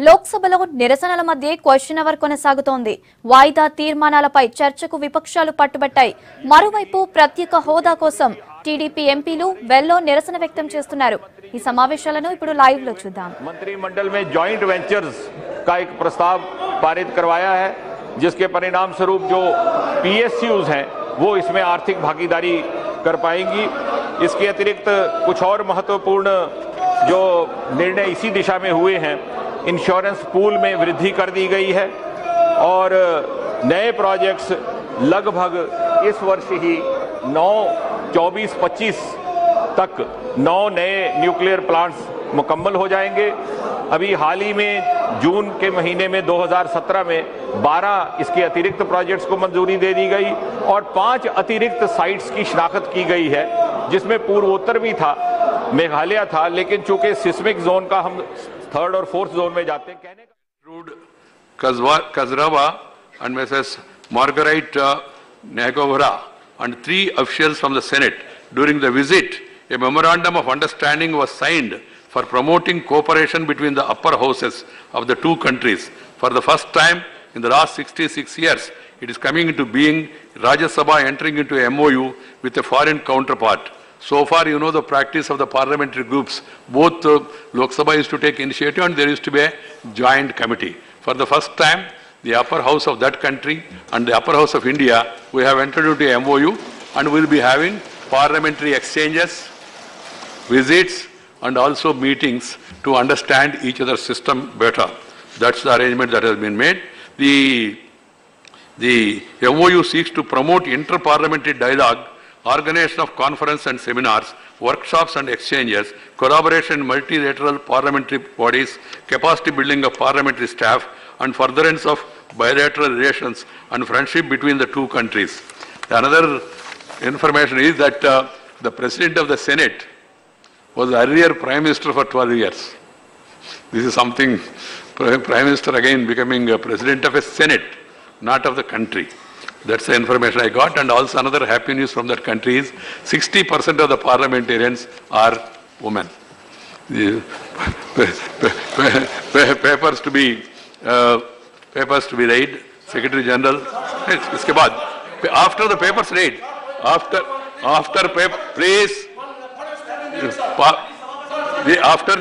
లోక్ సభలో నిరసనల మధ్య question hour కొనసాగుతోంది. వాయిదా తీర్మానాలపై చర్చకు విపక్షాలు పట్టుబట్టాయి. మరోవైపు ప్రత్యేక హోదా కోసం టీడీపీ ఎంపీలు వెల్లో నిరసన వ్యక్తం చేస్తున్నారు. ఈ సమావేశాలను ఇప్పుడు లైవ్ లో చూద్దాం. मंत्रिमंडल में जॉइंट वेंचर्स का एक प्रस्ताव पारित करवाया है, जिसके परिणाम स्वरूप जो पीएसयूज हैं वो इसमें आर्थिक भागीदारी कर पाएंगी। इसके अतिरिक्त कुछ और महत्वपूर्ण जो निर्णय इसी दिशा में हुए हैं, इंश्योरेंस पूल में वृद्धि कर दी गई है और नए प्रोजेक्ट्स लगभग इस वर्ष ही 24-25 तक 9 नए न्यूक्लियर प्लांट्स मुकम्मल हो जाएंगे। अभी हाल ही में जून के महीने में 2017 में 12 इसके अतिरिक्त प्रोजेक्ट्स को मंजूरी दे दी गई और 5 अतिरिक्त साइट्स की शिनाख्त की गई है, जिसमें पूर्वोत्तर भी था, मेघालय था, लेकिन चूंकि सिस्मिक जोन का हम 3rd और 4th जोन में जाते हैं। कहने Kazrava and Mrs. Margaret Nagovara and 3 officials from the Senate. During the visit, a memorandum of understanding was signed for promoting cooperation between the upper houses of the two countries. For the first time in the last 66 years, it is coming into being, Rajya Sabha entering into a MOU with a foreign counterpart. So far, you know the practice of the parliamentary groups. Both Lok Sabha used to take initiative and there used to be a joint committee. For the first time, the upper house of that country and the upper house of India, we have entered into a MOU and we will be having parliamentary exchanges, visits and also meetings to understand each other's system better. That's the arrangement that has been made. The MOU seeks to promote inter-parliamentary dialogue, organization of conference and seminars, workshops and exchanges, collaboration in multilateral parliamentary bodies, capacity building of parliamentary staff and furtherance of bilateral relations and friendship between the two countries. Another information is that the President of the Senate was earlier Prime Minister for 12 years. This is something, Prime Minister again becoming a President of a Senate, not of the country. That's the information I got. And also another happy news from that country is 60% of the parliamentarians are women. Papers to be read, Secretary General. Iske baad, after the papers read, after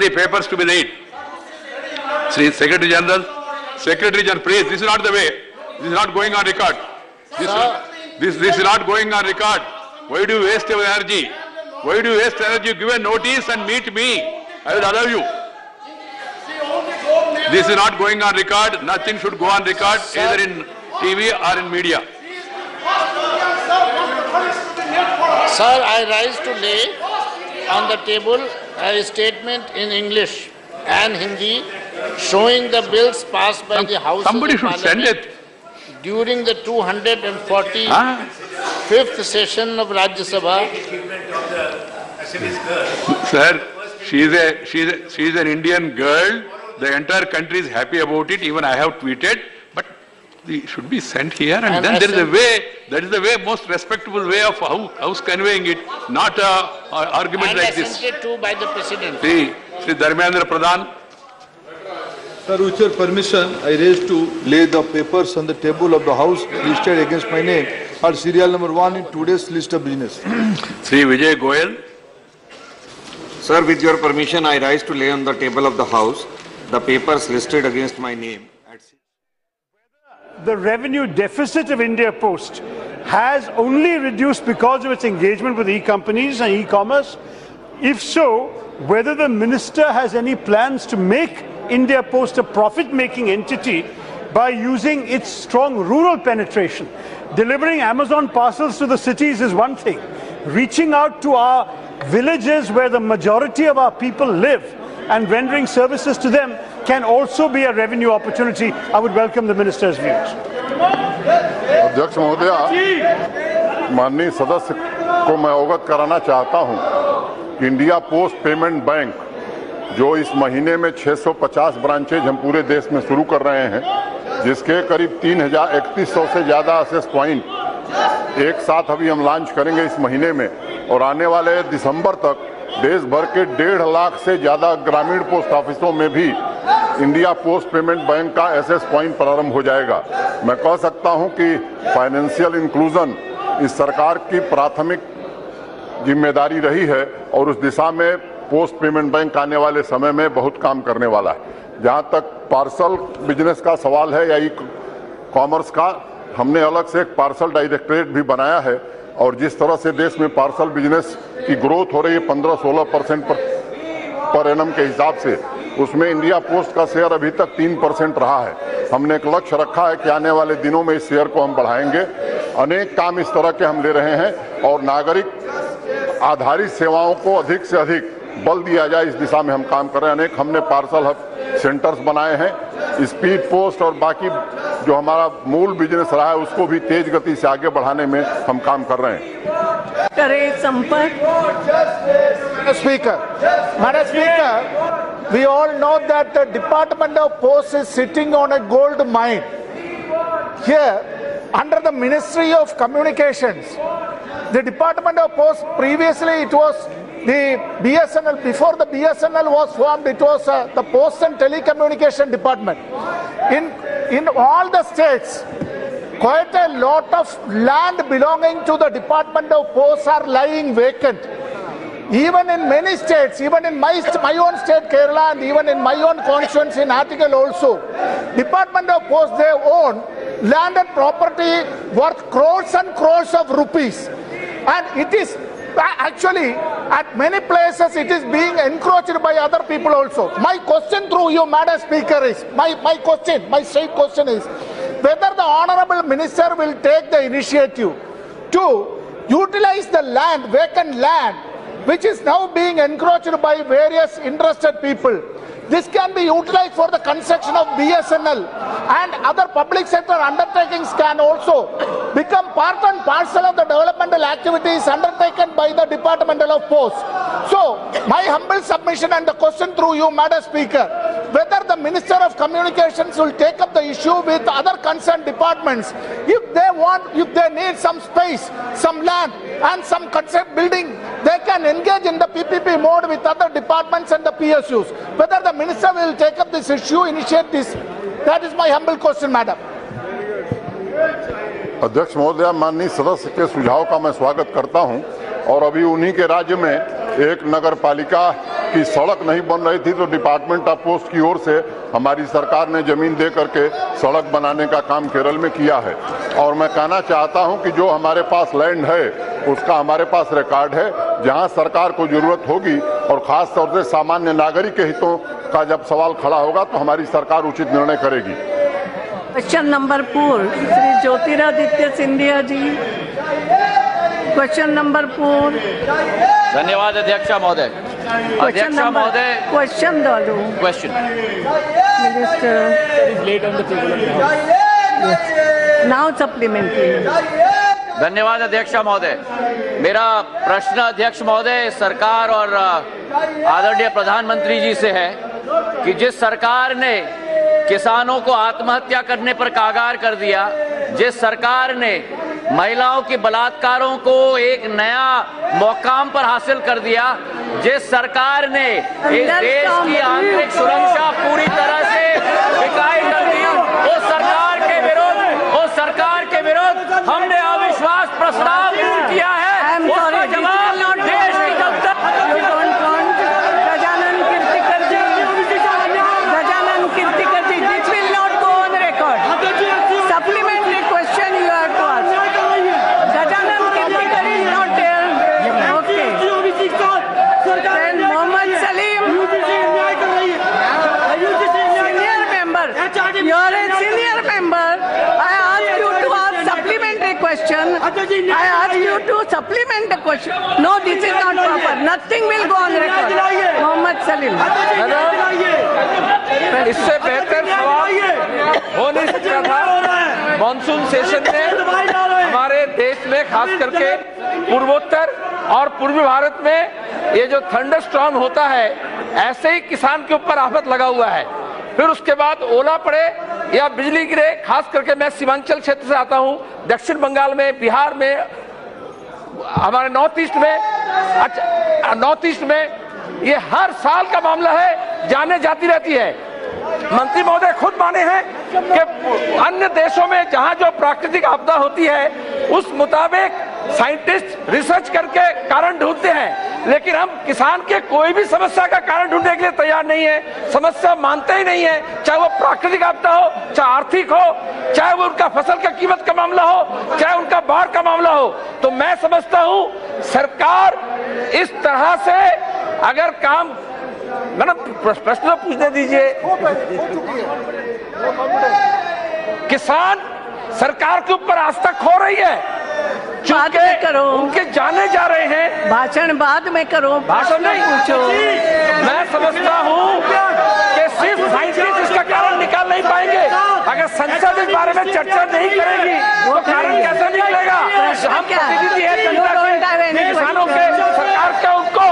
the papers to be read, Secretary General, please, this is not the way. This is not going on record. This is not going on record. Why do you waste your energy? Why do you waste energy? Give a notice and meet me. I will allow you. This is not going on record. Nothing should go on record, either in TV or in media. Sir, I rise to lay on the table a statement in English and Hindi showing the bills passed by the House Somebody of the should send it. During the 245th session of Rajya Sabha. Sir, she is an Indian girl. The entire country is happy about it. Even I have tweeted, but it should be sent here. And then there is a way. That is the way, most respectable way of house conveying it. Not a argument like this. Sent it to by the President. Sri Dharmendra Pradhan. Sir, with your permission, I raise to lay the papers on the table of the House listed against my name are serial number 1 in today's list of business. Sri Vijay Goyal. Sir, with your permission, I rise to lay on the table of the House the papers listed against my name. The revenue deficit of India Post has only reduced because of its engagement with e-companies and e-commerce. If so, whether the minister has any plans to make India Post a profit-making entity by using its strong rural penetration. Delivering Amazon parcels to the cities is one thing. Reaching out to our villages where the majority of our people live and rendering services to them can also be a revenue opportunity. I would welcome the minister's views. अध्यक्ष महोदय, माननीय सदस्य को मैं अवगत कराना चाहता हूं कि इंडिया पोस्ट पेमेंट बैंक जो इस महीने में 650 ब्रांचेज हम पूरे देश में शुरू कर रहे हैं, जिसके करीब 3100 से ज्यादा एक्सेस पॉइंट एक साथ अभी हम लॉन्च करेंगे इस महीने में और आने वाले दिसंबर तक देश भर के 1.5 लाख से ज्यादा ग्रामीण पोस्ट ऑफिसों में भी इंडिया पोस्ट पेमेंट बैंक का एसएस पॉइंट प्रारंभ हो जाएगा। मैं कह सकता हूं कि फाइनेंशियल इंक्लूजन इस सरकार की प्राथमिक जिम्मेदारी रही है और उस दिशा में पोस्ट पेमेंट बैंक आने वाले समय में बहुत काम करने वाला है। जहां तक पार्सल बिजनेस का सवाल है या ई कॉमर्स का, हमने अलग से एक पार्सल डायरेक्टरेट भी बनाया है और जिस तरह से देश में पार्सल बिजनेस की ग्रोथ हो रही है 15-16% पर एनम के हिसाब से, उसमें इंडिया पोस्ट का शेयर अभी तक 3% रहा है। हमने एक लक्ष्य रखा है कि आने वाले दिनों में इस शेयर को हम बढ़ाएंगे। अनेक काम इस तरह के हम ले रहे हैं और नागरिक आधारित सेवाओं को अधिक से अधिक बल दिया जाए, इस दिशा में हम काम कर रहे हैं। अनेक हमने पार्सल हब सेंटर्स बनाए हैं। स्पीड पोस्ट और बाकी जो हमारा मूल बिजनेस रहा है उसको भी तेज गति से आगे बढ़ाने में हम काम कर रहे हैं। करे संपर्क। Madam Speaker, we all know that the Department of Post is sitting on a gold mine. Here, under the Ministry of Communications, the Department of Post, previously it was the BSNL, before the BSNL was formed, it was the Post and Telecommunication Department. In all the states, quite a lot of land belonging to the Department of Post are lying vacant. Even in many states, even in my own state Kerala and even in my own constituency in Article also, Department of Post, they own land and property worth crores and crores of rupees. And it is actually at many places it is being encroached by other people also. My question through you, Madam Speaker, is, my straight question is, whether the Honourable Minister will take the initiative to utilize the land, vacant land, which is now being encroached by various interested people. This can be utilized for the construction of BSNL, and other public sector undertakings can also become part and parcel of the developmental activities undertaken by the Department of Post. So, my humble submission and the question through you, Madam Speaker, whether the Minister of Communications will take up the issue with other concerned departments, if they need some space, some land and some concept building, they can engage in the PPP mode with other departments and the PSUs. Whether the Minister will take up this issue, initiate this, that is my humble question, Madam. अध्यक्ष महोदय, माननीय सदस्य के सुझाव का मैं स्वागत करता हूं और अभी उन्हीं के राज्य में एक नगर पालिका की सड़क नहीं बन रही थी तो डिपार्टमेंट ऑफ पोस्ट की ओर से हमारी सरकार ने जमीन दे करके सड़क बनाने का काम केरल में किया है। और मैं कहना चाहता हूं कि जो हमारे पास लैंड है उसका हमारे पास रिकॉर्ड है। जहां सरकार को जरूरत होगी और खास तौर से सामान्य नागरिक के हितों का जब सवाल खड़ा होगा तो हमारी सरकार उचित निर्णय करेगी। Question number 4, Shri Jyotiraditya Scindia ji. Question number 4। धन्यवाद अध्यक्ष महोदय। अध्यक्ष महोदय, क्वेश्चन डालो। Question now supplementary. धन्यवाद अध्यक्ष महोदय। मेरा प्रश्न अध्यक्ष महोदय सरकार और आदरणीय प्रधानमंत्री जी से है कि जिस सरकार ने किसानों को आत्महत्या करने पर कागार कर दिया, जिस सरकार ने महिलाओं के बलात्कारों को एक नया मुकाम पर हासिल कर दिया, जिस सरकार ने इस देश की आंतरिक सुरक्षा पूरी तरह से बिकाई कर दी, उस सरकार के विरुद्ध हमने अविश्वास प्रस्ताव दूर किया है। उसका जवाब देश की जनता। You are a senior member. I ask you to ask supplementary question. I ask you to supplement the question. No, this is not proper. Nothing will go on record. Mohammed Salim. इससे बेहतर सवाल हो नहीं सकता था। Monsoon session में हमारे देश में खास करके पूर्वोत्तर और पूर्वी भारत में ये जो थंडर स्टॉर्म होता है, ऐसे ही किसान के ऊपर आफत लगा हुआ है। फिर उसके बाद ओला पड़े या बिजली गिरे। खास करके मैं सीमांचल क्षेत्र से आता हूं, दक्षिण बंगाल में, बिहार में, हमारे नॉर्थ ईस्ट में ये हर साल का मामला है, जाने जाती रहती है। मंत्री महोदय खुद माने हैं कि अन्य देशों में जहां जो प्राकृतिक आपदा होती है उस मुताबिक साइंटिस्ट रिसर्च करके कारण ढूंढते हैं, लेकिन हम किसान के कोई भी समस्या का कारण ढूंढने के लिए तैयार नहीं है। समस्या मानते ही नहीं है, चाहे वो प्राकृतिक आपदा हो, चाहे आर्थिक हो, चाहे वो उनका फसल का कीमत का मामला हो, चाहे उनका बाढ़ का मामला हो। तो मैं समझता हूं सरकार इस तरह से अगर काम, मैडम प्रश्न पूछने दीजिए। किसान सरकार के ऊपर आस्था खो रही है, चूंकि उनके जाने जा रहे हैं। भाषण बाद में करो, भाषण नहीं पूछो। मैं समझता हूं कि सिर्फ साइंटिस्ट इसका कारण निकाल नहीं पाएंगे। अगर संसद इस बारे में चर्चा नहीं करेगी तो कारण कैसे निकलेगा? हम प्रतिनिधि हैं जनता के, किसानों के, सरकार का उनको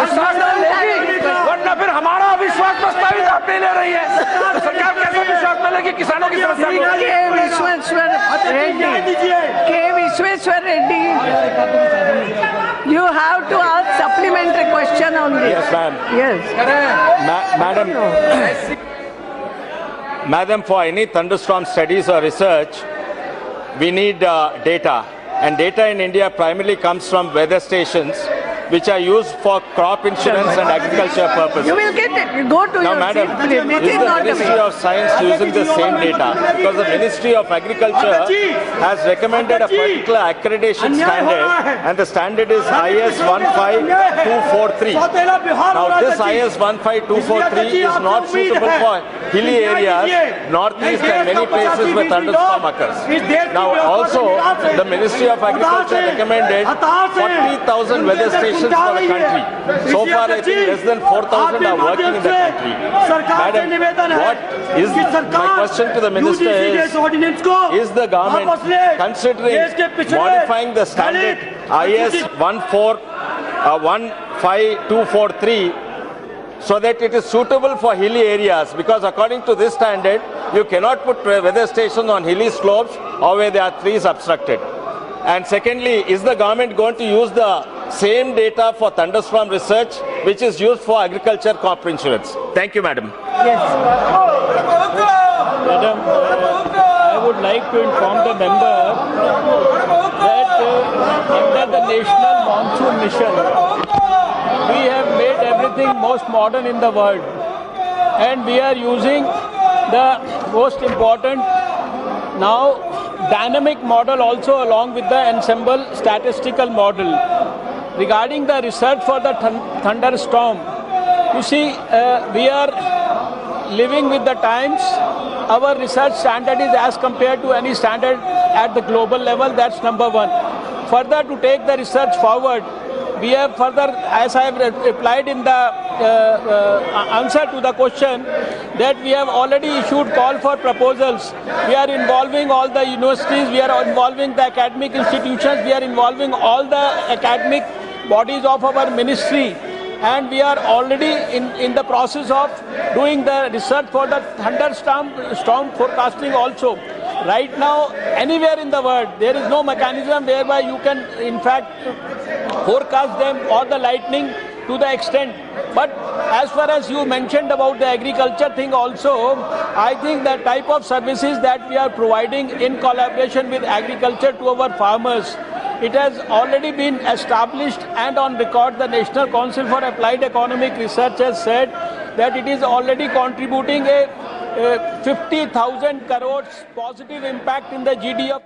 विश्वास लेगी, वरना फिर हमारा अविश्वास प्रस्तावित आप नहीं ले रही है तो सरकार कैसे विश्वास में लेगी किसानों की समस्या को? Vishweshwar Reddy, you have to ask supplementary question on this. Yes, ma'am. Yes. Madam, for any thunderstorm studies or research, we need data. And data in India primarily comes from weather stations, which are used for crop insurance and agriculture purposes. You will get it. You go to now, your madam, seat. is the Ministry of Science using the same data? Because the Ministry of Agriculture has recommended a particular accreditation standard, and the standard is IS 15243. Now, this IS 15243 is not suitable for hilly areas, northeast and many places where thunderstorm occurs. Now, also, the Ministry of Agriculture recommended 40,000 weather stations for the country. So far, I think less than 4,000 are working in the country. Madam, what is my question to the minister is the government considering modifying the standard IS 15243 so that it is suitable for hilly areas? Because according to this standard, you cannot put weather stations on hilly slopes or where there are trees obstructed. And secondly, is the government going to use the same data for thunderstorm research which is used for agriculture crop insurance? Thank you, madam. Yes. Madam, I would like to inform the member that under the National Monsoon Mission, we have made everything most modern in the world, and we are using the most important now dynamic model also along with the ensemble statistical model. Regarding the research for the thunderstorm, you see, we are living with the times. Our research standard is as compared to any standard at the global level. That's number one. Further, to take the research forward, we have further, as I have replied in the answer to the question, that we have already issued call for proposals. We are involving all the universities, we are involving the academic institutions, we are involving all the academic bodies of our ministry, and we are already in the process of doing the research for the thunderstorm forecasting also. Right now, anywhere in the world, there is no mechanism whereby you can in fact forecast them or the lightning to the extent. But as far as you mentioned about the agriculture thing also, I think the type of services that we are providing in collaboration with agriculture to our farmers, it has already been established and on record. The National Council for Applied Economic Research has said that it is already contributing a 50,000 crores positive impact in the GDP of